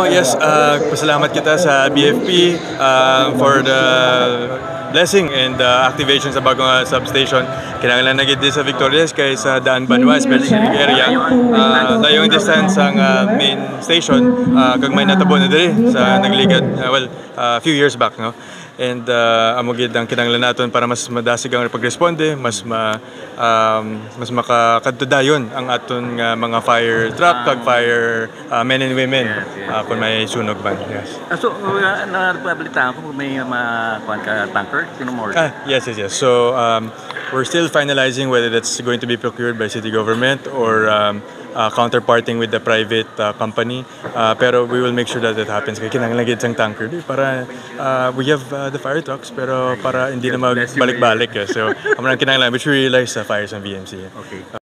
Yes, pasalamat kita sa BFP for the blessing and activation sa bagong substation. Kinahanglan na gid sa Victorias kay sa Daan Banwa, especially sa area. Dayong distance ang main station kag may natabo na diri sa nagligad a few years back, no. And amo gid ang kinahanglan naton para mas madasig ang pagresponde, mas makakadto dayon ang aton mga fire truck kag fire men and women kung may sunog man. Yes. So, napabilitaan ko kung may kuhan ka tanker, sino mo? Yes. So, we're still finalizing whether that's going to be procured by city government or counterparting with the private company. Pero we will make sure that that happens. Kaya kinahanglan gid sang tanker para we have the fire trucks pero para hindi na magbalik-balik. So, amo nang kinahanglan which we realize sa fires ng VMC. Okay.